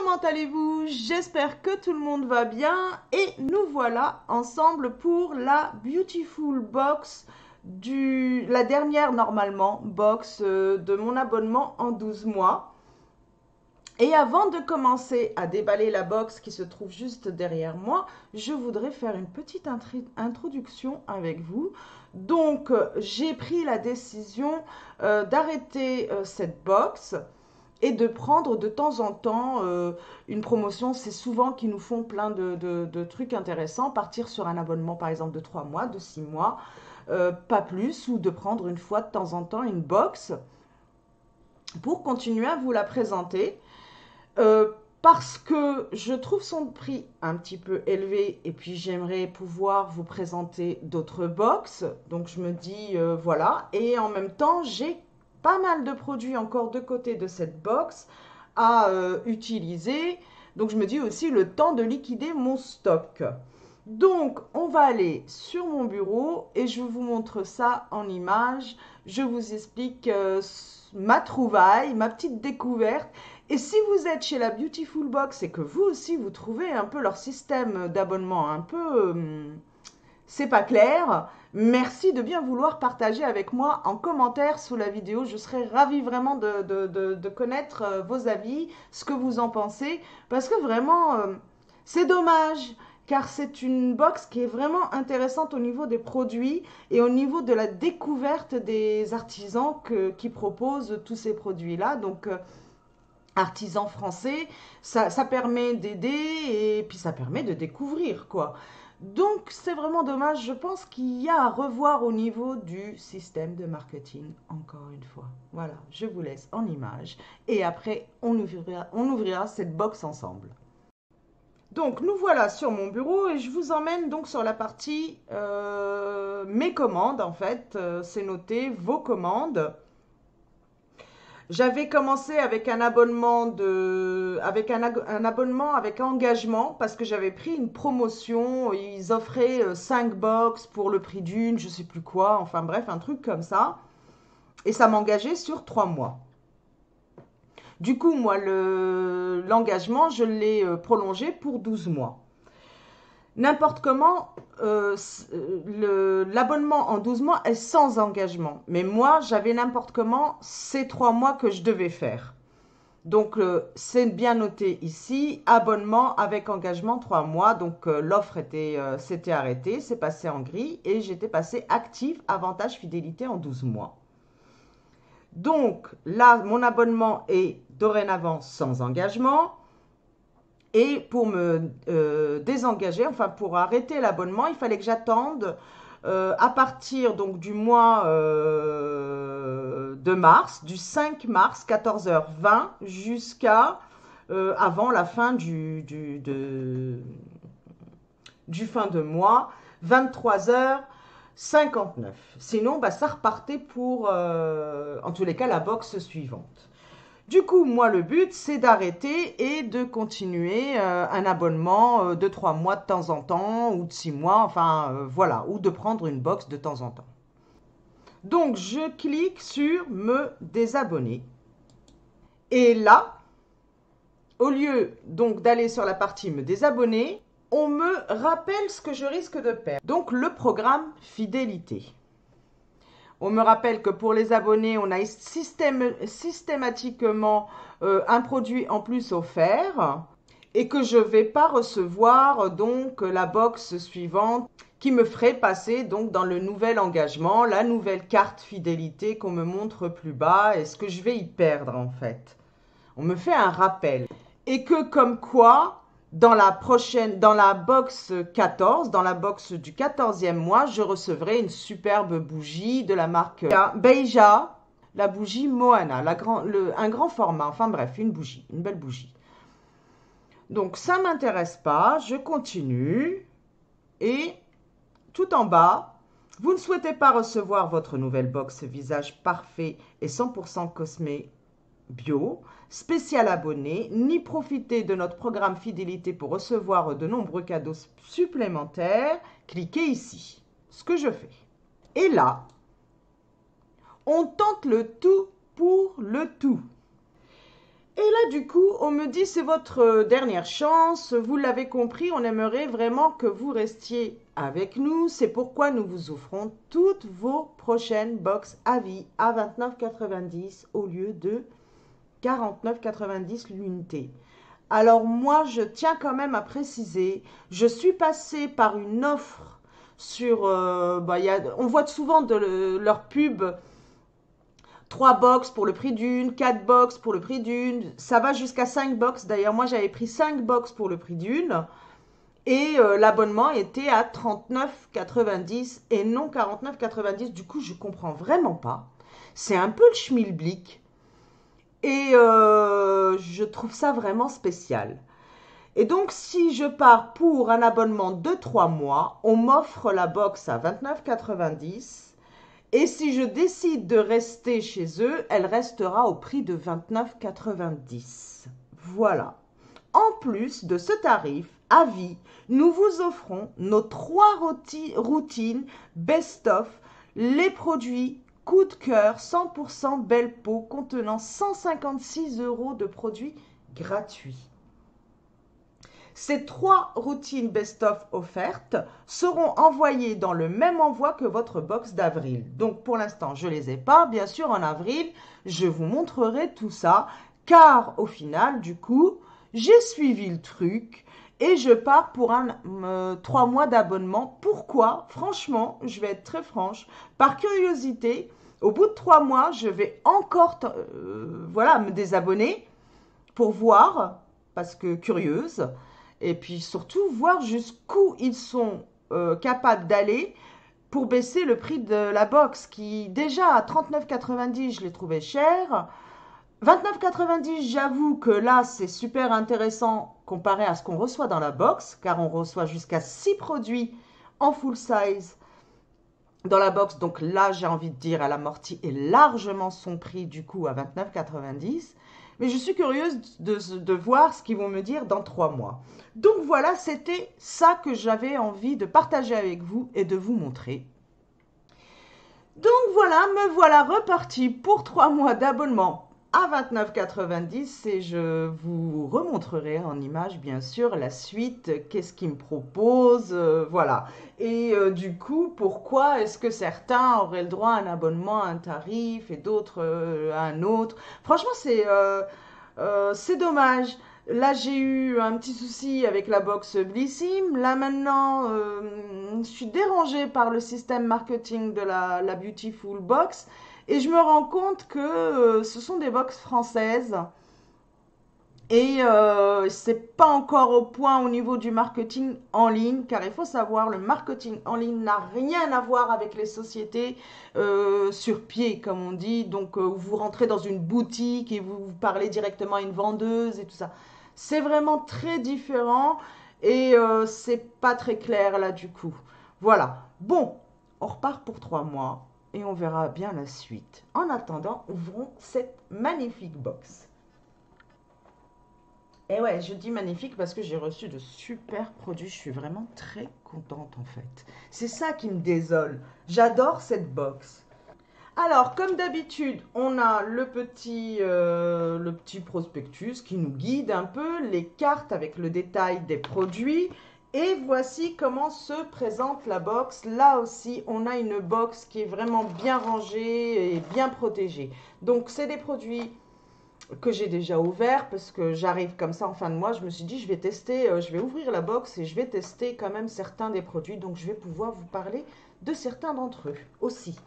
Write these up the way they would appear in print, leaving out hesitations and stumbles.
Comment allez-vous? J'espère que tout le monde va bien et nous voilà ensemble pour la Beautiful Box la dernière normalement box de mon abonnement en 12 mois. Et avant de commencer à déballer la box qui se trouve juste derrière moi, je voudrais faire une petite introduction avec vous. Donc, j'ai pris la décision d'arrêter cette box et de prendre de temps en temps une promotion. C'est souvent qu'ils nous font plein de trucs intéressants. Partir sur un abonnement par exemple de 3 mois, de 6 mois, pas plus, ou de prendre une fois de temps en temps une box pour continuer à vous la présenter. Parce que je trouve son prix un petit peu élevé et puis j'aimerais pouvoir vous présenter d'autres box. Donc je me dis voilà. Et en même temps, j'ai pas mal de produits encore de côté de cette box à utiliser. Donc je me dis aussi le temps de liquider mon stock. Donc on va aller sur mon bureau et je vous montre ça en image. Je vous explique ma trouvaille, ma petite découverte. Et si vous êtes chez la Beautiful Box et que vous aussi vous trouvez un peu leur système d'abonnement un peu c'est pas clair, merci de bien vouloir partager avec moi en commentaire sous la vidéo. Je serais ravie vraiment de connaître vos avis, ce que vous en pensez, parce que vraiment c'est dommage. Car c'est une box qui est vraiment intéressante au niveau des produits et au niveau de la découverte des artisans qui proposent tous ces produits-là. Donc, artisans français, ça permet d'aider et puis ça permet de découvrir, quoi. Donc, c'est vraiment dommage. Je pense qu'il y a à revoir au niveau du système de marketing, encore une fois. Voilà, je vous laisse en image et après, on ouvrira cette box ensemble. Donc, nous voilà sur mon bureau et je vous emmène donc sur la partie mes commandes, en fait. C'est noté vos commandes. J'avais commencé avec un abonnement un abonnement avec engagement parce que j'avais pris une promotion. Ils offraient 5 box pour le prix d'une, je sais plus quoi. Enfin bref, un truc comme ça. Et ça m'engageait sur 3 mois. Du coup, moi, l'engagement, je l'ai prolongé pour 12 mois. N'importe comment, l'abonnement en 12 mois est sans engagement. Mais moi, j'avais n'importe comment ces 3 mois que je devais faire. Donc, c'est bien noté ici, abonnement avec engagement 3 mois. Donc, l'offre s'était arrêtée, c'est passé en gris et j'étais passé actif, avantage fidélité en 12 mois. Donc, là, mon abonnement est dorénavant sans engagement. Et pour me désengager, enfin pour arrêter l'abonnement, il fallait que j'attende à partir donc du mois de mars, du 5 mars, 14h20, jusqu'à avant la fin du fin de mois, 23h59. Sinon, bah, ça repartait pour, en tous les cas, la box suivante. Du coup, moi, le but, c'est d'arrêter et de continuer un abonnement de 3 mois de temps en temps ou de 6 mois, enfin, voilà, ou de prendre une box de temps en temps. Donc, je clique sur me désabonner. Et là, au lieu donc d'aller sur la partie me désabonner, on me rappelle ce que je risque de perdre. Donc, le programme fidélité. On me rappelle que pour les abonnés, on a systématiquement un produit en plus offert et que je ne vais pas recevoir donc la box suivante qui me ferait passer donc dans le nouvel engagement, la nouvelle carte fidélité qu'on me montre plus bas et ce que je vais y perdre en fait. On me fait un rappel. Et que comme quoi, dans la box 14, dans la box du 14e mois, je recevrai une superbe bougie de la marque Beija, la bougie Moana, un grand format, enfin bref, une bougie, une belle bougie. Donc ça ne m'intéresse pas, je continue et tout en bas, vous ne souhaitez pas recevoir votre nouvelle box visage parfait et 100% cosmé bio, spécial abonné, ni profiter de notre programme fidélité pour recevoir de nombreux cadeaux supplémentaires, cliquez ici. Ce que je fais. Et là, on tente le tout pour le tout. Et là, du coup, on me dit c'est votre dernière chance. Vous l'avez compris, on aimerait vraiment que vous restiez avec nous. C'est pourquoi nous vous offrons toutes vos prochaines box à vie à 29,90 au lieu de 49,90 l'unité. Alors moi, je tiens quand même à préciser, je suis passée par une offre sur... on voit souvent leur pub, 3 box pour le prix d'une, 4 box pour le prix d'une, ça va jusqu'à 5 box. D'ailleurs, moi, j'avais pris 5 box pour le prix d'une et l'abonnement était à 39,90 et non 49,90. Du coup, je comprends vraiment pas. C'est un peu le schmilblick. Et je trouve ça vraiment spécial. Et donc, si je pars pour un abonnement de 3 mois, on m'offre la box à 29,90. Et si je décide de rester chez eux, elle restera au prix de 29,90. Voilà. En plus de ce tarif à vie, nous vous offrons nos 3 routines best-of, les produits coup de cœur 100% belle peau contenant 156 € de produits gratuits. Ces 3 routines best-of offertes seront envoyées dans le même envoi que votre box d'avril. Donc pour l'instant, je ne les ai pas. Bien sûr, en avril, je vous montrerai tout ça. Car au final, du coup, j'ai suivi le truc et je pars pour un 3 mois d'abonnement. Pourquoi? Franchement, je vais être très franche. Par curiosité, au bout de 3 mois, je vais encore me désabonner pour voir, parce que curieuse, et puis surtout voir jusqu'où ils sont capables d'aller pour baisser le prix de la box, qui déjà à 39,90 je l'ai trouvé cher. 29,90, j'avoue que là c'est super intéressant comparé à ce qu'on reçoit dans la box, car on reçoit jusqu'à 6 produits en full size dans la box. Donc là, j'ai envie de dire, elle amortit est largement son prix du coup à 29,90. Mais je suis curieuse de voir ce qu'ils vont me dire dans 3 mois. Donc voilà, c'était ça que j'avais envie de partager avec vous et de vous montrer. Donc voilà, me voilà reparti pour 3 mois d'abonnement à 29,90 et je vous remontrerai en image bien sûr la suite, qu'est-ce qu'ils me proposent, voilà. Et du coup, pourquoi est-ce que certains auraient le droit à un abonnement à un tarif et d'autres à un autre? Franchement, c'est dommage. Là, j'ai eu un petit souci avec la box Blissim. Là, maintenant, je suis dérangée par le système marketing de la Beautiful Box. Et je me rends compte que ce sont des box françaises. Et c'est pas encore au point au niveau du marketing en ligne, car il faut savoir, le marketing en ligne n'a rien à voir avec les sociétés sur pied, comme on dit. Donc, vous rentrez dans une boutique et vous parlez directement à une vendeuse et tout ça. C'est vraiment très différent et c'est pas très clair là du coup. Voilà. Bon, on repart pour 3 mois et on verra bien la suite. En attendant, ouvrons cette magnifique box. Et ouais, je dis magnifique parce que j'ai reçu de super produits. Je suis vraiment très contente en fait. C'est ça qui me désole. J'adore cette box. Alors, comme d'habitude, on a le petit prospectus qui nous guide un peu, les cartes avec le détail des produits. Et voici comment se présente la box. Là aussi, on a une box qui est vraiment bien rangée et bien protégée. Donc, c'est des produits que j'ai déjà ouverts parce que j'arrive comme ça en fin de mois. Je me suis dit, je vais tester, je vais ouvrir la box et je vais tester quand même certains des produits. Donc, je vais pouvoir vous parler de certains d'entre eux aussi.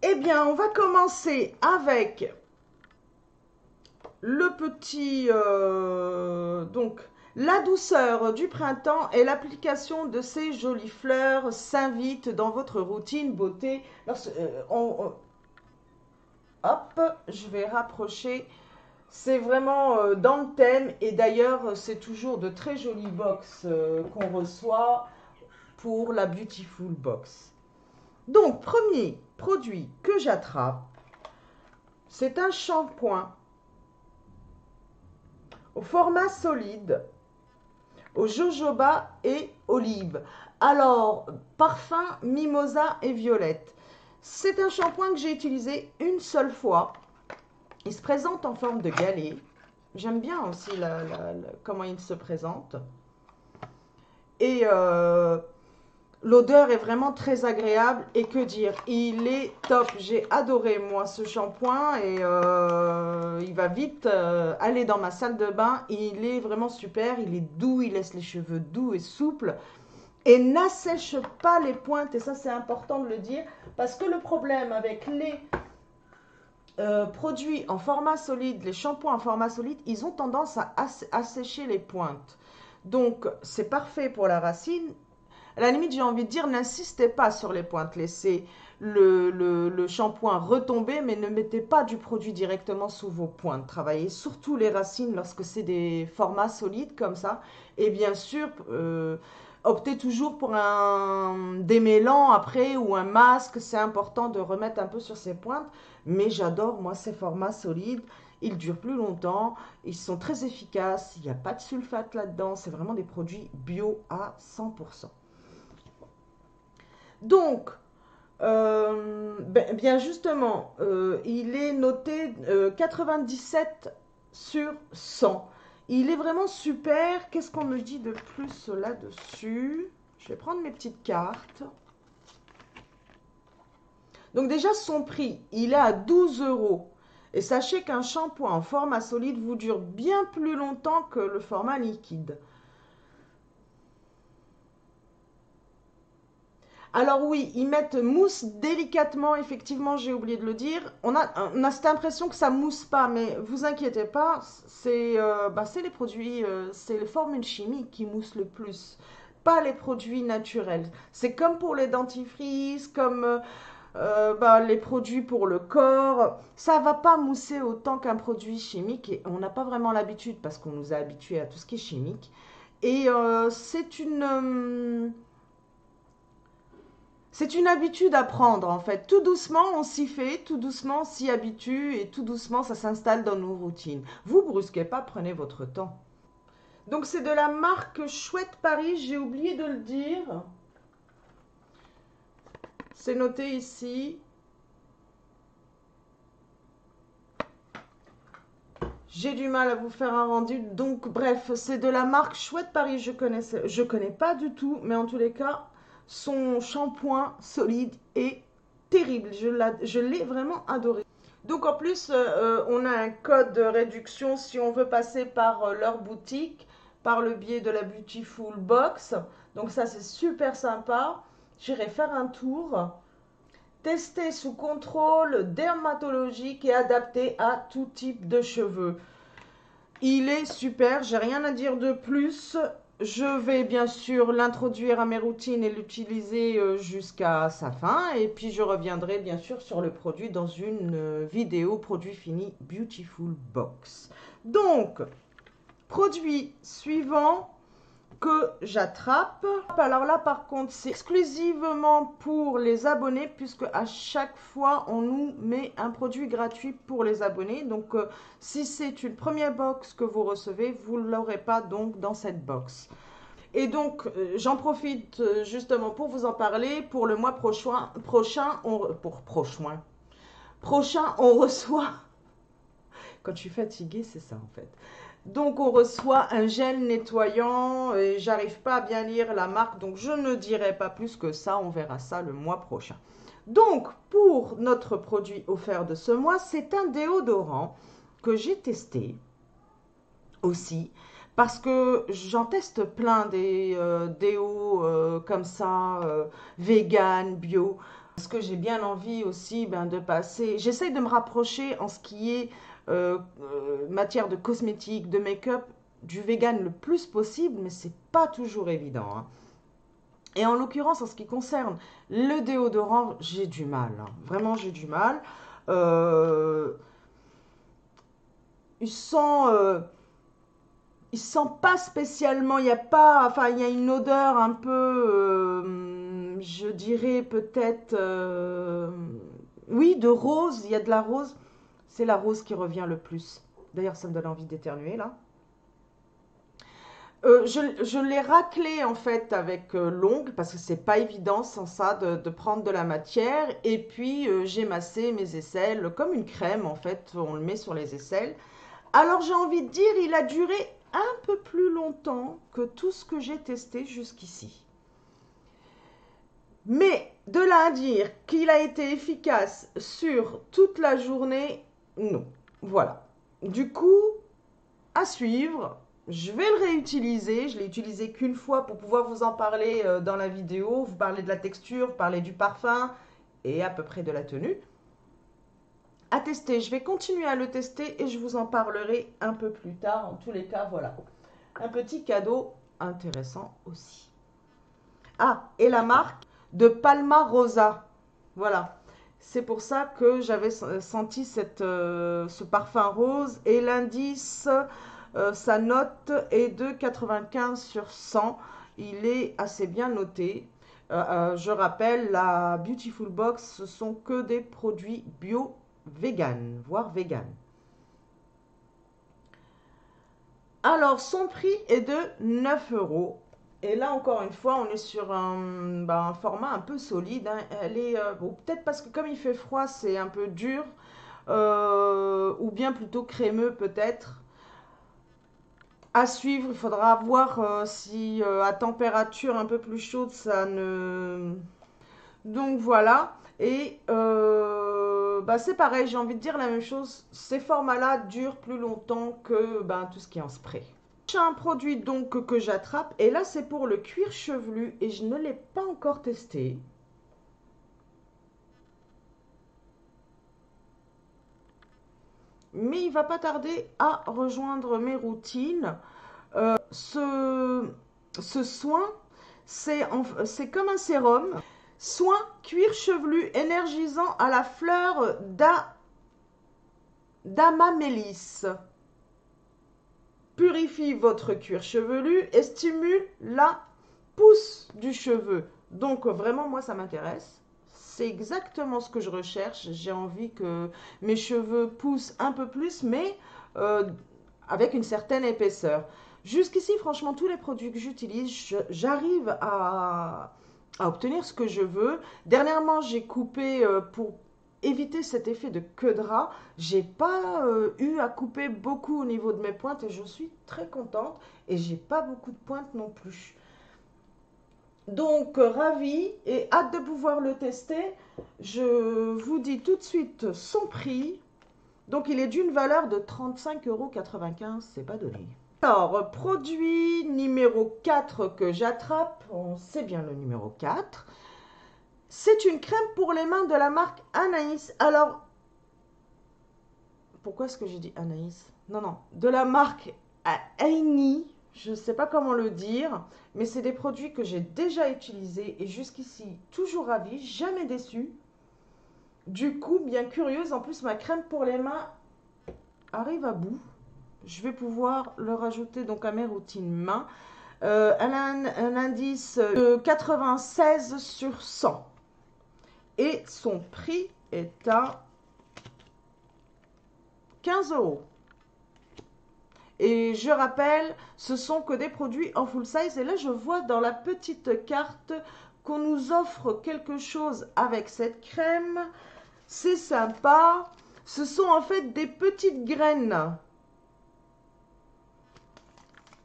Eh bien, on va commencer avec le petit... donc, la douceur du printemps et l'application de ces jolies fleurs s'invite dans votre routine beauté. Hop, je vais rapprocher. C'est vraiment dans le thème et d'ailleurs, c'est toujours de très jolies box qu'on reçoit pour la Beautiful Box. Donc, premier produit que j'attrape, c'est un shampoing au format solide, au jojoba et olive. Alors, parfum mimosa et violette. C'est un shampoing que j'ai utilisé une seule fois. Il se présente en forme de galet. J'aime bien aussi comment il se présente. Et l'odeur est vraiment très agréable. Et que dire, il est top. J'ai adoré moi ce shampoing et il va vite aller dans ma salle de bain. Il est vraiment super. Il est doux, il laisse les cheveux doux et souples. Et n'assèche pas les pointes. Et ça c'est important de le dire. Parce que le problème avec les produits en format solide, les shampoings en format solide, ils ont tendance à assécher les pointes. Donc c'est parfait pour la racine. À la limite, j'ai envie de dire, n'insistez pas sur les pointes. Laissez le shampoing retomber, mais ne mettez pas du produit directement sous vos pointes. Travaillez surtout les racines lorsque c'est des formats solides comme ça. Et bien sûr, optez toujours pour un démêlant après ou un masque. C'est important de remettre un peu sur ses pointes. Mais j'adore, moi, ces formats solides. Ils durent plus longtemps, ils sont très efficaces, il n'y a pas de sulfate là-dedans. C'est vraiment des produits bio à 100%. Donc, bien justement, il est noté 97 sur 100. Il est vraiment super. Qu'est-ce qu'on me dit de plus là-dessus? Je vais prendre mes petites cartes. Donc déjà, son prix, il est à 12 €. Et sachez qu'un shampoing en format solide vous dure bien plus longtemps que le format liquide. Alors oui, ils mettent mousse délicatement, effectivement, j'ai oublié de le dire. On a cette impression que ça mousse pas, mais vous inquiétez pas, c'est les produits, c'est les formules chimiques qui moussent le plus, pas les produits naturels. C'est comme pour les dentifrices, comme les produits pour le corps. Ça va pas mousser autant qu'un produit chimique et on n'a pas vraiment l'habitude parce qu'on nous a habitués à tout ce qui est chimique. Et c'est une habitude à prendre en fait. Tout doucement, on s'y fait, tout doucement, on s'y habitue et tout doucement, ça s'installe dans nos routines. Vous brusquez pas, prenez votre temps. Donc c'est de la marque Chouette Paris, j'ai oublié de le dire. C'est noté ici. J'ai du mal à vous faire un rendu. Donc bref, c'est de la marque Chouette Paris, je connais pas du tout, mais en tous les cas, son shampoing solide est terrible. Je l'ai vraiment adoré. Donc en plus, on a un code de réduction si on veut passer par leur boutique, par le biais de la Beautiful Box. Donc ça, c'est super sympa. J'irai faire un tour. Testé sous contrôle dermatologique et adapté à tout type de cheveux. Il est super, j'ai rien à dire de plus. Je vais bien sûr l'introduire à mes routines et l'utiliser jusqu'à sa fin. Et puis je reviendrai bien sûr sur le produit dans une vidéo produit fini Beautiful Box. Donc, produit suivant que j'attrape. Alors là, par contre, c'est exclusivement pour les abonnés puisque à chaque fois, on nous met un produit gratuit pour les abonnés. Donc, si c'est une première box que vous recevez, vous ne l'aurez pas donc dans cette box. Et donc, j'en profite justement pour vous en parler. Pour le mois prochain, on reçoit... Quand je suis fatiguée, c'est ça en fait. Donc on reçoit un gel nettoyant et j'arrive pas à bien lire la marque, donc je ne dirai pas plus que ça, on verra ça le mois prochain. Donc pour notre produit offert de ce mois, c'est un déodorant que j'ai testé aussi parce que j'en teste plein des déos comme ça, vegan, bio. Parce que j'ai bien envie aussi de passer, j'essaye de me rapprocher en ce qui est matière de cosmétiques, de make-up, du vegan le plus possible, mais c'est pas toujours évident. Hein. Et en l'occurrence, en ce qui concerne le déodorant, j'ai du mal. Hein. Vraiment, j'ai du mal. Il sent... il sent pas spécialement, il y a pas, enfin il y a une odeur un peu, je dirais peut-être, oui, de rose, il y a de la rose, c'est la rose qui revient le plus. D'ailleurs ça me donne envie d'éternuer là. Je l'ai raclé en fait avec l'ongle parce que c'est pas évident sans ça de prendre de la matière. Et puis j'ai massé mes aisselles comme une crème en fait, on le met sur les aisselles. Alors j'ai envie de dire, il a duré un peu plus longtemps que tout ce que j'ai testé jusqu'ici. Mais de là à dire qu'il a été efficace sur toute la journée, non. Voilà. Du coup, à suivre. Je vais le réutiliser. Je l'ai utilisé qu'une fois pour pouvoir vous en parler dans la vidéo. Vous parler de la texture, vous parler du parfum et à peu près de la tenue. À tester. Je vais continuer à le tester et je vous en parlerai un peu plus tard. En tous les cas, voilà. Un petit cadeau intéressant aussi. Ah, et la marque de Palma Rosa. Voilà. C'est pour ça que j'avais senti ce parfum rose. Et l'indice, sa note est de 95 sur 100. Il est assez bien noté. Je rappelle, la Beautiful Box, ce sont que des produits bio, vegan, voire vegan. Alors, son prix est de 9 euros. Et là, encore une fois, on est sur un format un peu solide, hein. Elle est, bon, peut-être parce que comme il fait froid, c'est un peu dur, ou bien plutôt crémeux peut-être. À suivre, il faudra voir si à température un peu plus chaude, ça ne... Donc voilà. Et c'est pareil, j'ai envie de dire la même chose. Ces formats-là durent plus longtemps que tout ce qui est en spray. J'ai un produit donc que j'attrape et là c'est pour le cuir chevelu et je ne l'ai pas encore testé. Mais il va pas tarder à rejoindre mes routines. Ce soin, c'est comme un sérum. Soin cuir chevelu énergisant à la fleur d'Amamélis. Purifie votre cuir chevelu et stimule la pousse du cheveu. Donc vraiment, moi, ça m'intéresse. C'est exactement ce que je recherche. J'ai envie que mes cheveux poussent un peu plus, mais avec une certaine épaisseur. Jusqu'ici, franchement, tous les produits que j'utilise, j'arrive à obtenir ce que je veux. Dernièrement, j'ai coupé pour éviter cet effet de queue de rat. J'ai pas eu à couper beaucoup au niveau de mes pointes et je suis très contente. Et j'ai pas beaucoup de pointes non plus. Donc, ravie et hâte de pouvoir le tester. Je vous dis tout de suite son prix. Donc, il est d'une valeur de 35,95 €. C'est pas donné. Alors, produit numéro 4 que j'attrape. On sait bien le numéro 4. C'est une crème pour les mains de la marque Anaïs. Alors, pourquoi est-ce que j'ai dit Anaïs? Non, non, de la marque Aini. Je ne sais pas comment le dire, mais c'est des produits que j'ai déjà utilisés et jusqu'ici, toujours ravie, jamais déçue. Du coup, bien curieuse, en plus, ma crème pour les mains arrive à bout. Je vais pouvoir le rajouter donc à mes routines mains. Elle a un indice de 96 sur 100. Et son prix est à 15 €. Et je rappelle, ce sont que des produits en full size. Et là, je vois dans la petite carte qu'on nous offre quelque chose avec cette crème. C'est sympa. Ce sont en fait des petites graines.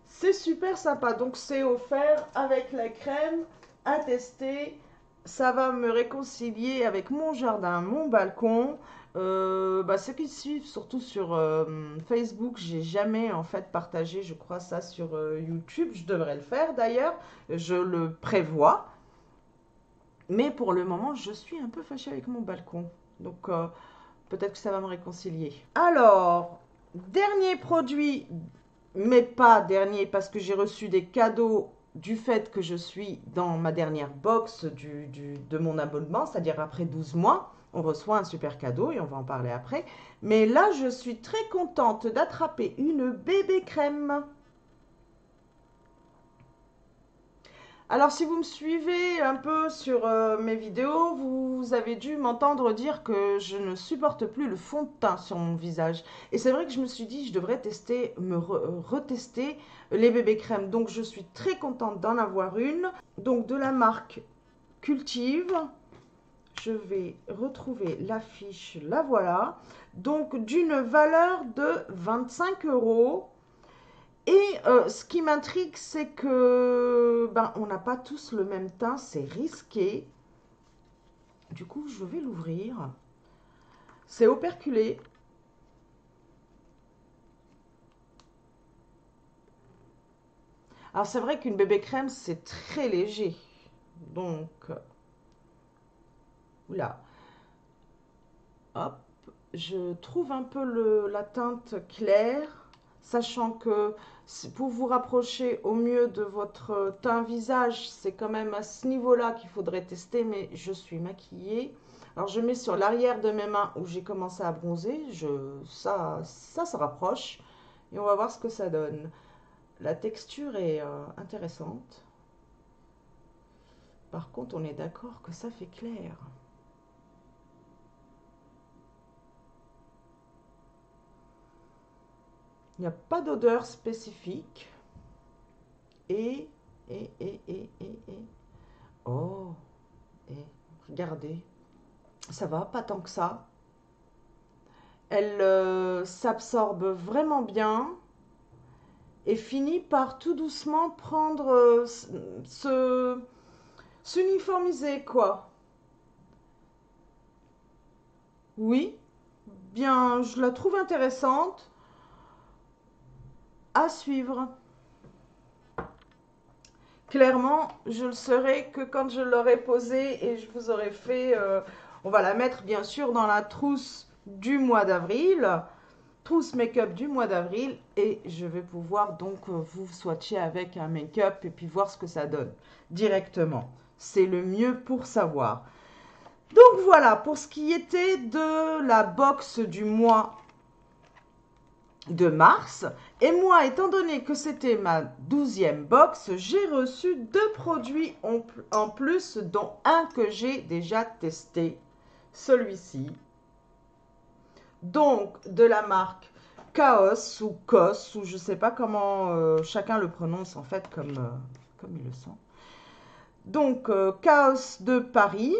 C'est super sympa. Donc, c'est offert avec la crème à tester. Ça va me réconcilier avec mon jardin, mon balcon. Ceux qui suivent surtout sur Facebook, j'ai jamais en fait partagé, je crois, ça sur YouTube. Je devrais le faire d'ailleurs, je le prévois. Mais pour le moment, je suis un peu fâchée avec mon balcon. Donc peut-être que ça va me réconcilier. Alors, dernier produit, mais pas dernier parce que j'ai reçu des cadeaux du fait que je suis dans ma dernière box de mon abonnement, c'est-à-dire après 12 mois, on reçoit un super cadeau et on va en parler après. Mais là, je suis très contente d'attraper une bébé crème. Alors, si vous me suivez un peu sur mes vidéos, vous avez dû m'entendre dire que je ne supporte plus le fond de teint sur mon visage. Et c'est vrai que je me suis dit, je devrais tester, retester les bébés crèmes. Donc, je suis très contente d'en avoir une. Donc, de la marque Cultive. Je vais retrouver l'affiche, la voilà. Donc, d'une valeur de 25 euros. Et ce qui m'intrigue, c'est que on n'a pas tous le même teint, c'est risqué. Du coup, je vais l'ouvrir. C'est operculé. Alors c'est vrai qu'une bébé crème, c'est très léger. Donc, oula, hop, je trouve un peu la teinte claire, sachant que pour vous rapprocher au mieux de votre teint visage, c'est quand même à ce niveau-là qu'il faudrait tester, mais je suis maquillée. Alors je mets sur l'arrière de mes mains où j'ai commencé à bronzer, ça se rapproche et on va voir ce que ça donne. La texture est intéressante. Par contre, on est d'accord que ça fait clair. Il n'y a pas d'odeur spécifique. Et, et. Oh, et regardez, ça va, pas tant que ça. Elle s'absorbe vraiment bien et finit par tout doucement prendre, s'uniformiser, quoi. Oui, bien, je la trouve intéressante à suivre. Clairement, je le saurai que quand je l'aurai posée et je vous aurai fait... on va la mettre bien sûr dans la trousse du mois d'avril, trousse make-up du mois d'avril, et je vais pouvoir donc vous swatcher avec un make-up et puis voir ce que ça donne directement. C'est le mieux pour savoir. Donc voilà, pour ce qui était de la box du mois de mars. Et moi, étant donné que c'était ma 12e box, j'ai reçu 2 produits en plus, dont un que j'ai déjà testé, celui-ci. Donc, de la marque Chaos ou Cos, ou je ne sais pas comment chacun le prononce en fait comme il le sent. Donc, Chaos de Paris,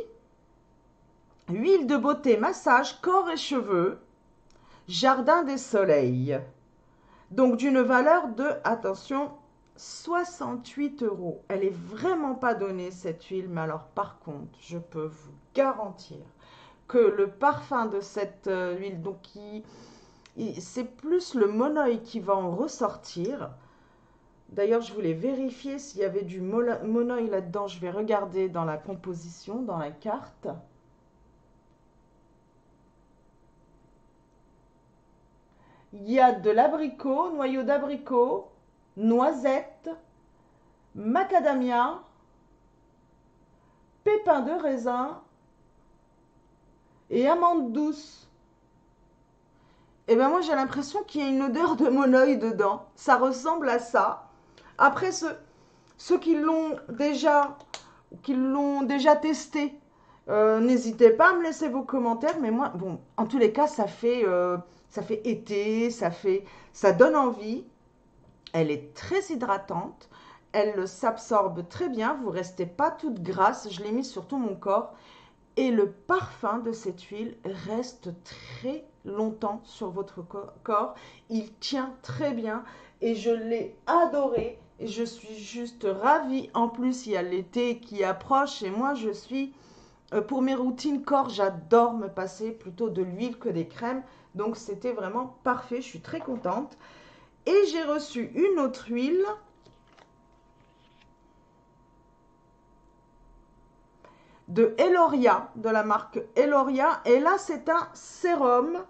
huile de beauté, massage, corps et cheveux, Jardin des Soleils. Donc d'une valeur de, attention, 68 euros. Elle est vraiment pas donnée cette huile, mais alors par contre, je peux vous garantir que le parfum de cette huile, donc c'est plus le monoeil qui va en ressortir. D'ailleurs, je voulais vérifier s'il y avait du monoeil là-dedans. Je vais regarder dans la composition, dans la carte. Il y a de l'abricot, noyau d'abricot, noisette, macadamia, pépins de raisin et amandes douces. Et ben moi j'ai l'impression qu'il y a une odeur de monoeil dedans. Ça ressemble à ça. Après ceux qui l'ont déjà testé, n'hésitez pas à me laisser vos commentaires. Mais moi, bon, en tous les cas, ça fait été, ça donne envie. Elle est très hydratante. Elle s'absorbe très bien. Vous ne restez pas toute grasse. Je l'ai mis sur tout mon corps. Et le parfum de cette huile reste très longtemps sur votre corps. Il tient très bien. Et je l'ai adoré. Et je suis juste ravie. En plus, il y a l'été qui approche. Et moi, je suis... pour mes routines corps, j'adore me passer plutôt de l'huile que des crèmes. Donc, c'était vraiment parfait. Je suis très contente. Et j'ai reçu une autre huile de Eloria, de la marque Eloria. Et là, c'est un sérum.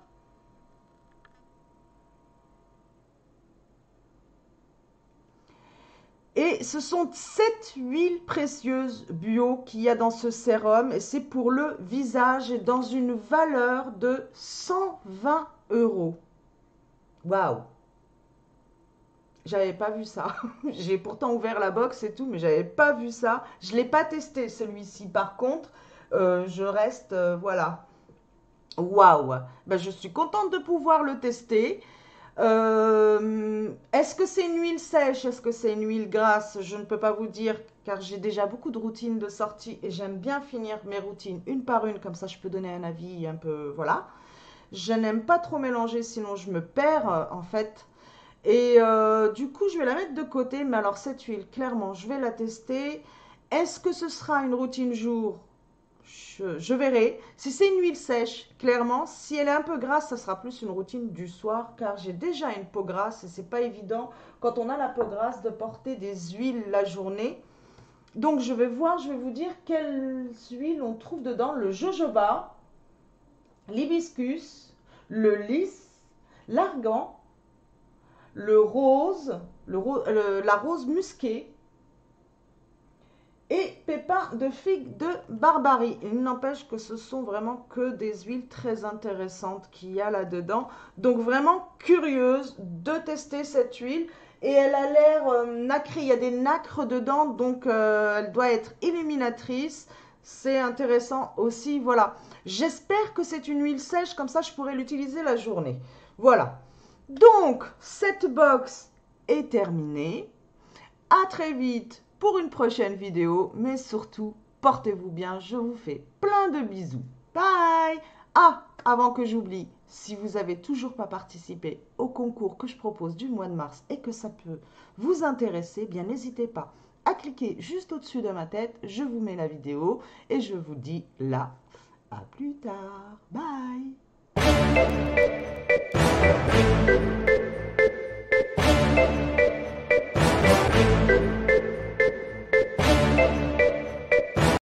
Et ce sont 7 huiles précieuses bio qu'il y a dans ce sérum. Et c'est pour le visage et dans une valeur de 120 euros. Waouh! J'avais pas vu ça. J'ai pourtant ouvert la box et tout, mais j'avais pas vu ça. Je l'ai pas testé celui-ci. Par contre, je reste, voilà. Waouh! Ben, je suis contente de pouvoir le tester. Est-ce que c'est une huile sèche? Est-ce que c'est une huile grasse? Je ne peux pas vous dire car j'ai déjà beaucoup de routines de sortie et j'aime bien finir mes routines une par une, comme ça je peux donner un avis un peu, voilà. Je n'aime pas trop mélanger, sinon je me perds en fait. Et du coup, je vais la mettre de côté. Mais alors, cette huile, clairement, je vais la tester. Est-ce que ce sera une routine jour? Je verrai. Si c'est une huile sèche, clairement, si elle est un peu grasse, ça sera plus une routine du soir, car j'ai déjà une peau grasse et c'est pas évident quand on a la peau grasse de porter des huiles la journée. Donc, je vais voir, je vais vous dire quelles huiles on trouve dedans. Le jojoba, l'hibiscus, le lys, l'argan, le rose, la rose musquée et pépins de figue de Barbarie. Il n'empêche que ce sont vraiment que des huiles très intéressantes qu'il y a là-dedans. Donc vraiment curieuse de tester cette huile. Et elle a l'air nacrée, il y a des nacres dedans, donc elle doit être illuminatrice. C'est intéressant aussi, voilà. J'espère que c'est une huile sèche, comme ça je pourrais l'utiliser la journée. Voilà. Donc, cette box est terminée. À très vite pour une prochaine vidéo, mais surtout, portez-vous bien, je vous fais plein de bisous. Bye! Ah, avant que j'oublie, si vous n'avez toujours pas participé au concours que je propose du mois de mars et que ça peut vous intéresser, bien n'hésitez pas à cliquer juste au-dessus de ma tête, je vous mets la vidéo et je vous dis là, à plus tard. Bye!